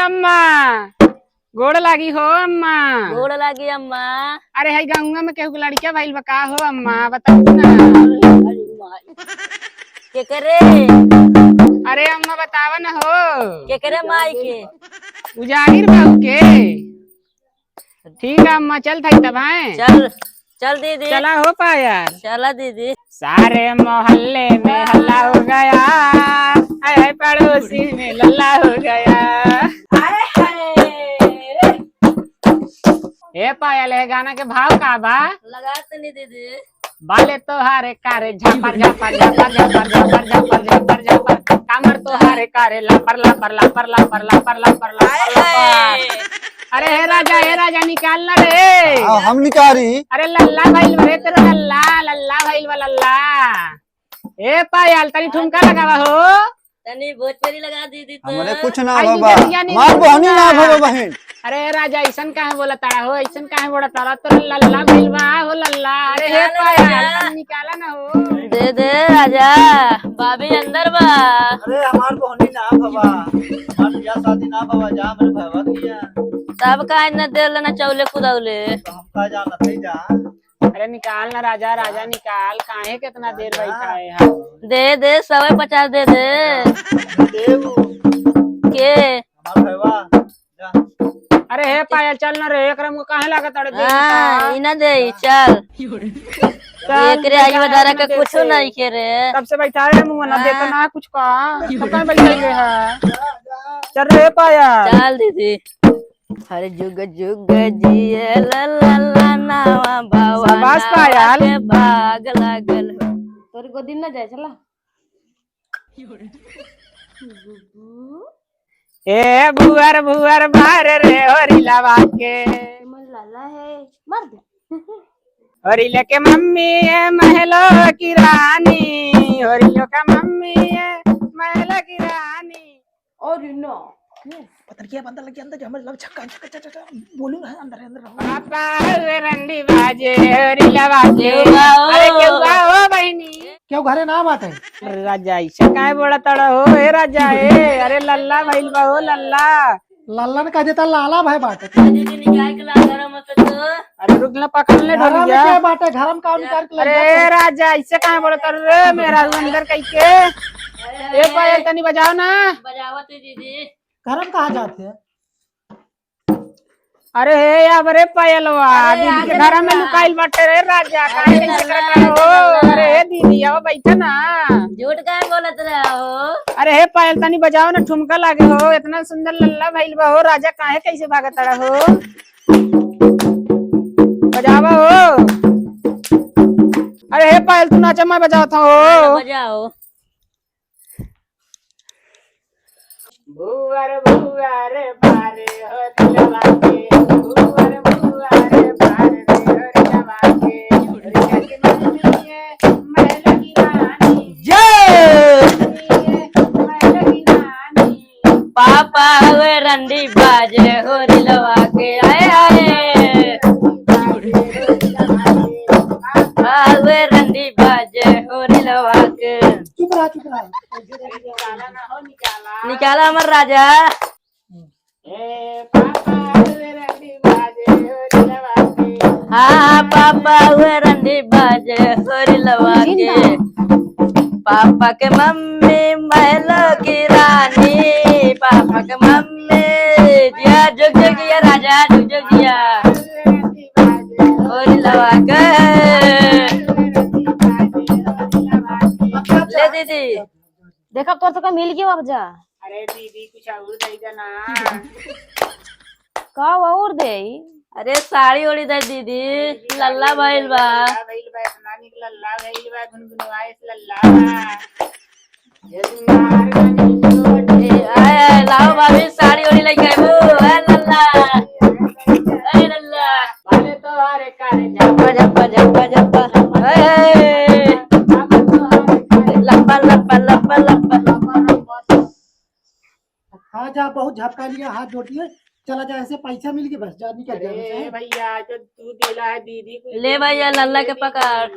अम्मा गोड़ लागी हो अम्मा। गोड़ लागी अम्मा। अरे है गंगा में केहू के लड़किया भइल बका हो अम्मा बताऊ ना। के करे? अरे अम्मा बतावा ना हो। के करे माई के? उजागिर बहू के। ठीक है अम्मा चल थई तब है। चल चल दीदी। चला हो पायल। चला दीदी। सारे मोहल्ले में हल्ला हो गया, हाय पड़ोसी में लल्ला हो गया। ए पायल है गाना के भाव का बा? लगा तो नहीं दीदी। बाले तोहारे कारे झापर झापर झापर झापर झापर झापर झापर झापर, कमर तोहारे कारे लापर लापर लापर लापर लापर लापर लापर। अरे हे राजा निकाल ना रे। हम निकारी। अरे लल्ला भाई बरे तेरा लल्ला लल्ला भाई वाला लल्ला। ए पायल तनी ठुमका लगावा हो। तनी भोजपुरी लगा दीदी तो। हमरे कुछ ना बाबा, मार बहनी ना भगो बहन। अरे राजा ऐसन काहे बोला तारा हो, ऐसन काहे बोला तारा तो लल्ला भाई बा हो लल्ला। अरे हे पायल निकाला ना हो। दे दे राजा, भाभी अंदर बा। अरे हमार बहनी ना बाबा, हमार बियाह शादी ना बाबा, जा हमरे भवा किया। तब का न दे लेना चौले कुदौले। तो हम का जाना थे जा। अरे निकाल ना राजा निकाल, काहे कितना देर बैठा है यहाँ। दे दे 150 दे दे। देव के हमार भवा जा। अरे हे पायल चल ना रे, एकरा मुंह काहे लागत अड़े दे। हां इना दे चल। एकरे आई बदारा का कुछ नहीं के रे। तब से बैठा है मुंह ना देता ना कुछ का। कहां बैठे है? चल रे पायल चल दीदी। हर जुग जुग जिए ला ला ला नावा बावा। शाबाश पायल। भाग लागल तोर गोदी ना जाए चला। ए भुअर भुअर बाहर रे होरी लवा के। मन लाला है मार दे। होरिलो के मम्मी है महलो की रानी, होरिलो का मम्मी है महलो की रानी। और नो पता क्या बंदा लग गया अंदर, हमर लव छक्का छक्का छक्का बोलू है अंदर अंदर पापा हुए रंडी बाजे होरी लवा के। अरे क्यों हो बहनी? क्यों घरे नाम आते हैं? अरे राजा ऐसा काहे बड़ा तड़ा हो हे राजा ए। अरे लल्ला भइल बा हो लल्ला। लल्ला ने कह देता लाला भाई बाटे। दीदी निकाल के ला घर मत तो। अरे रुक ना पकड़ ले घर में ढोलिया। क्या बाटे? घर में काम निकाल के ले अरे राजा ऐसे काहे बड़ा तड़ रे मेरा अंदर कई के। ए पायल तनी बजाओ ना। बजावत दीदी। घर में कहाँ जाते हैं? अरे हे या बरे पायलवा दीदी के घर में लुकाइल बाटे रे राजा, काहे कैसे करता हो? अरे हे दीदी आओ बैठा ना। झूठ काहे बोलत रहो? अरे हे पायल तनी बजाओ ना, ठुमका लागे हो। इतना सुंदर लल्ला भइल बा हो राजा, काहे कैसे भागत रहा हो? बजावा हो। अरे हे पायल तू नाचा मैं बजाता हो। बजाओ। भुअर भुअर बारे हो दिलवा के, भुअर भुअर बारे हो दिलवा के, होरिया के मम्मी है महल की रानी। जय महल की रानी। पापा हुए रंडी बाजे होरी लवा के। आए आए पापा हुए रंडी बाजे होरी लवा के। चुप रहा चुप रहा। निकाला ना हो निकाला। निकाला अमर राजा। ए पापा हुए रंडी बाजे हो दिलवा के। हाँ पापा हुए रंडी बाजे होरी लवा के। पापा के मम्मी महलो की रानी, पापा के मम्मी जिया जुग जुगिया राजा जुग जुगिया होरी लवा के। ले दीदी देखा तोर तो मिल गया अब जा। अरे दीदी कुछ और दे देना। का और दे? अरे साड़ी ओड़ी दे दीदी, लल्ला भइल बा। भइल बा इतना निक लल्ला भइल बा, गुनगुनवाए लल्ला। ये तुम्हार गानी छोटे आए लाओ भाभी साड़ी ओड़ी लेके आबू। ए लल्ला ए लल्ला वाले तो हरे कारे झप्पा झप्पा झप्पा झप्पा ए लप्पा लप्पा लप्पा लप्पा। हाँ जा बहुत झपका लिया, हाथ जोड़िए चला जा। ऐसे पैसा मिल गया बस जा निकल जा। अरे भैया जो तू देला है दीदी को ले भैया लल्ला के पकड़।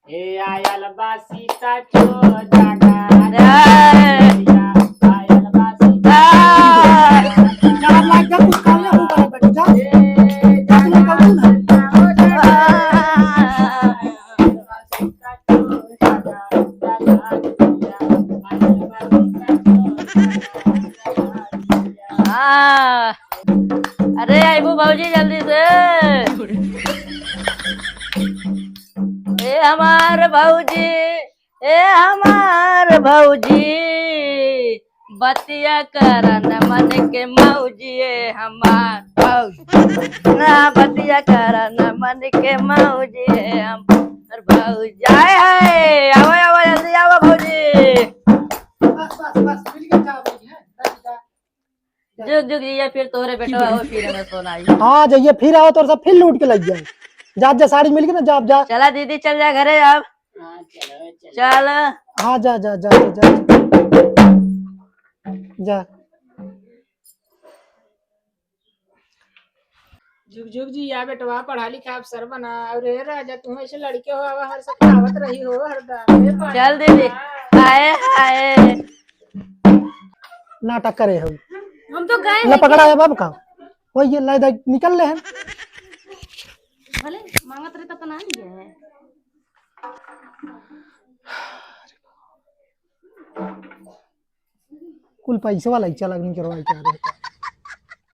ए आयल बासी का चो जागा आयल बासी का हाँ अरे आइबू भाजी जल्दी से ए हमार भौजी ए हमार भौजी बतिया करन मन के मौजी ए हमार भौजी ना बतिया करन मन के मौजी ए हमार भौजी आए है आओ आओ जल्दी आओ भौजी बस बस बस मिल के जाओ जुग जुग जिया फिर तोहरे बेटा हो फिर में सोनाई हाँ जाइए फिर आओ तो सब फिर लूट के लग जाए जा जा साड़ी मिल गई ना जा जा चला दीदी चल जा घरे अब हाँ, चलो चलो चल हाँ जा जा जा जा जा जुग जुग जी या बेटवा पढ़ा लिखा अफसर बना और रे राजा तुम ऐसे लड़के हो अब हर सखावत रही हो हरदम ये पढ़ चल दीदी आए आए नाटक करे हो हम तो गए ले पकड़ा है बाप का वो ये लाई दा निकल ले हैं भले मांगत रहे तो ना लिए है कुल पैसे वाला ही चला नहीं करवाई क्या रहता